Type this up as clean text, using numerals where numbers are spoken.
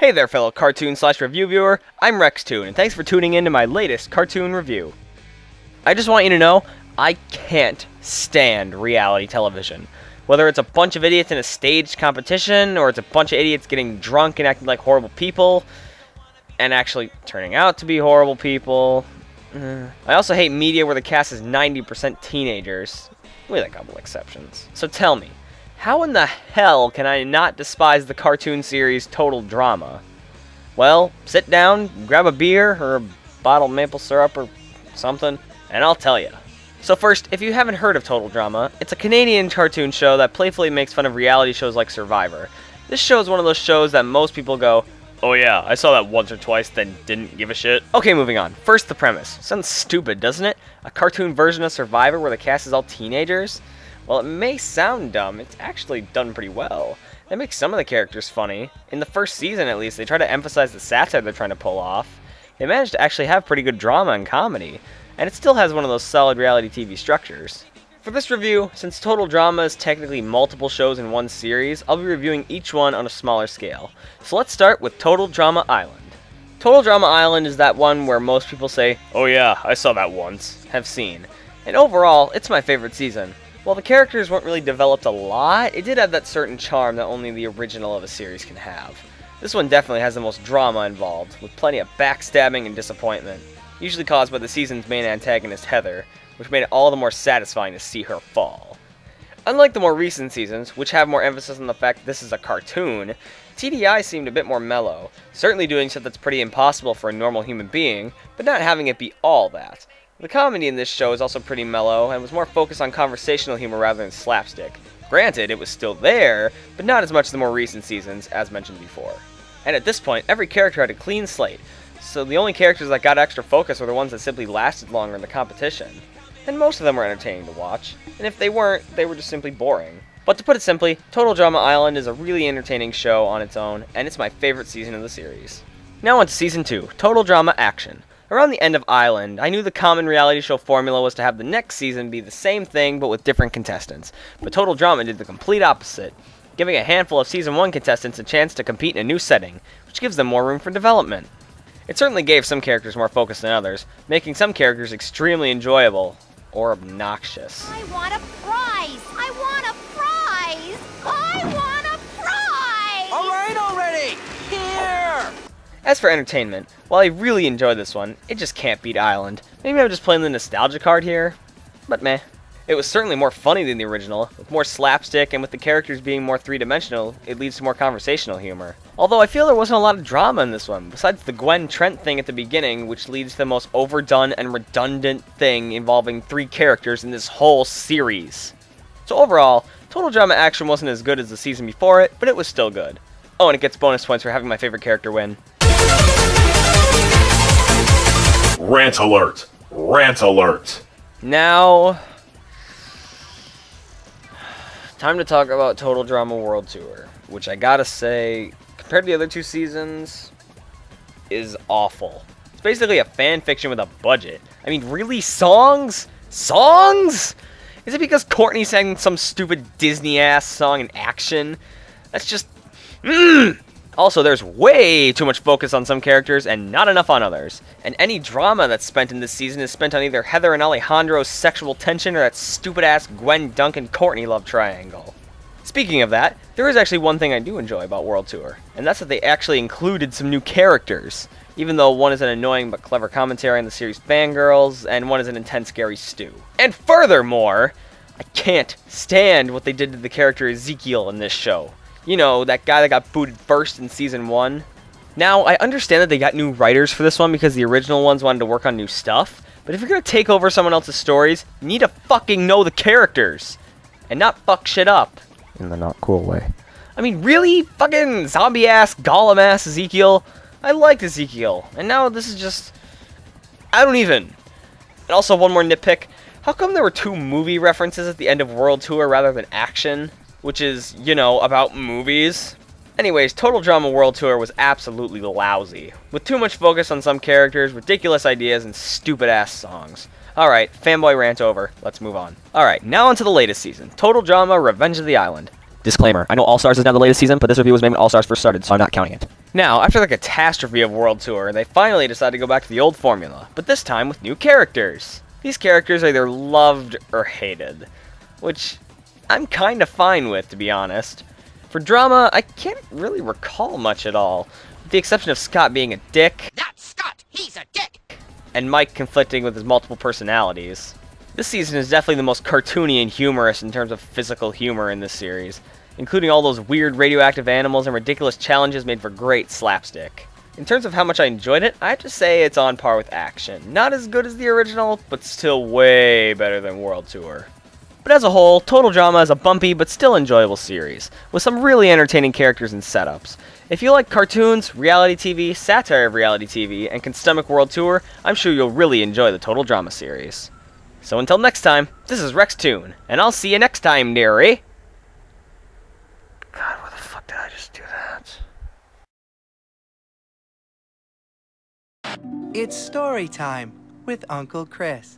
Hey there, fellow cartoon/review viewer, I'm Rextoon, and thanks for tuning in to my latest cartoon review. I just want you to know, I can't stand reality television. Whether it's a bunch of idiots in a staged competition, or it's a bunch of idiots getting drunk and acting like horrible people, and actually turning out to be horrible people. I also hate media where the cast is 90% teenagers, with a couple exceptions. So tell me, how in the hell can I not despise the cartoon series Total Drama? Well, sit down, grab a beer, or a bottle of maple syrup or something, and I'll tell you. So first, if you haven't heard of Total Drama, it's a Canadian cartoon show that playfully makes fun of reality shows like Survivor. This show is one of those shows that most people go, "Oh yeah, I saw that once or twice, then didn't give a shit." Okay, moving on. First, the premise. Sounds stupid, doesn't it? A cartoon version of Survivor where the cast is all teenagers? Well, it may sound dumb, it's actually done pretty well. They make some of the characters funny. In the first season, at least, they try to emphasize the satire they're trying to pull off. They managed to actually have pretty good drama and comedy, and it still has one of those solid reality TV structures. For this review, since Total Drama is technically multiple shows in one series, I'll be reviewing each one on a smaller scale. So let's start with Total Drama Island. Total Drama Island is that one where most people say, "Oh yeah, I saw that once," have seen. And overall, it's my favorite season. While the characters weren't really developed a lot, it did have that certain charm that only the original of a series can have. This one definitely has the most drama involved, with plenty of backstabbing and disappointment, usually caused by the season's main antagonist Heather, which made it all the more satisfying to see her fall. Unlike the more recent seasons, which have more emphasis on the fact that this is a cartoon, TDI seemed a bit more mellow, certainly doing stuff that's pretty impossible for a normal human being, but not having it be all that. The comedy in this show is also pretty mellow, and was more focused on conversational humor rather than slapstick. Granted, it was still there, but not as much as the more recent seasons, as mentioned before. And at this point, every character had a clean slate, so the only characters that got extra focus were the ones that simply lasted longer in the competition. And most of them were entertaining to watch, and if they weren't, they were just simply boring. But to put it simply, Total Drama Island is a really entertaining show on its own, and it's my favorite season of the series. Now on to Season 2, Total Drama Action. Around the end of Island, I knew the common reality show formula was to have the next season be the same thing but with different contestants. But Total Drama did the complete opposite, giving a handful of Season 1 contestants a chance to compete in a new setting, which gives them more room for development. It certainly gave some characters more focus than others, making some characters extremely enjoyable, or obnoxious. I want a prize! I want a prize! I want a prize! Alright already! Here! As for entertainment, while I really enjoyed this one, it just can't beat Island. Maybe I'm just playing the nostalgia card here, but meh. It was certainly more funny than the original, with more slapstick, and with the characters being more three-dimensional, it leads to more conversational humor. Although I feel there wasn't a lot of drama in this one, besides the Gwen Trent thing at the beginning, which leads to the most overdone and redundant thing involving 3 characters in this whole series. So overall, Total Drama Action wasn't as good as the season before it, but it was still good. Oh, and it gets bonus points for having my favorite character win. Rant alert! Rant alert! Now, time to talk about Total Drama World Tour, which I gotta say, compared to the other 2 seasons, is awful. It's basically a fan fiction with a budget. I mean, really? Songs? Songs? Is it because Courtney sang some stupid Disney-ass song in Action? That's just... Also, there's way too much focus on some characters and not enough on others. And any drama that's spent in this season is spent on either Heather and Alejandro's sexual tension or that stupid-ass Gwen, Duncan, Courtney love triangle. Speaking of that, there is actually one thing I do enjoy about World Tour, and that's that they actually included some new characters, even though one is an annoying but clever commentary on the series fangirls, and one is an intense, scary stew. And furthermore, I can't stand what they did to the character Ezekiel in this show. You know, that guy that got booted first in Season 1. Now, I understand that they got new writers for this one because the original ones wanted to work on new stuff, but if you're gonna take over someone else's stories, you need to fucking know the characters, and not fuck shit up. In the not cool way. I mean, really? Fucking zombie-ass, golem-ass Ezekiel? I liked Ezekiel, and now this is just... I don't even. And also, one more nitpick. How come there were 2 movie references at the end of World Tour rather than Action? Which is, you know, about movies. Anyways, Total Drama World Tour was absolutely lousy, with too much focus on some characters, ridiculous ideas, and stupid-ass songs. Alright, fanboy rant over, let's move on. Alright, now onto the latest season, Total Drama Revenge of the Island. Disclaimer, I know All Stars is now the latest season, but this review was made when All Stars first started, so I'm not counting it. Now, after the catastrophe of World Tour, they finally decided to go back to the old formula, but this time with new characters. These characters are either loved or hated, which I'm kinda fine with, to be honest. For drama, I can't really recall much at all, with the exception of Scott being a dick. That's Scott! He's a dick! And Mike conflicting with his multiple personalities. This season is definitely the most cartoony and humorous in terms of physical humor in this series, including all those weird radioactive animals and ridiculous challenges made for great slapstick. In terms of how much I enjoyed it, I have to say it's on par with Action. Not as good as the original, but still way better than World Tour. But as a whole, Total Drama is a bumpy but still enjoyable series, with some really entertaining characters and setups. If you like cartoons, reality TV, satire of reality TV, and can stomach World Tour, I'm sure you'll really enjoy the Total Drama series. So until next time, this is Rextoon, and I'll see you next time, dearie! God, where the fuck did I just do that? It's story time with Uncle Chris.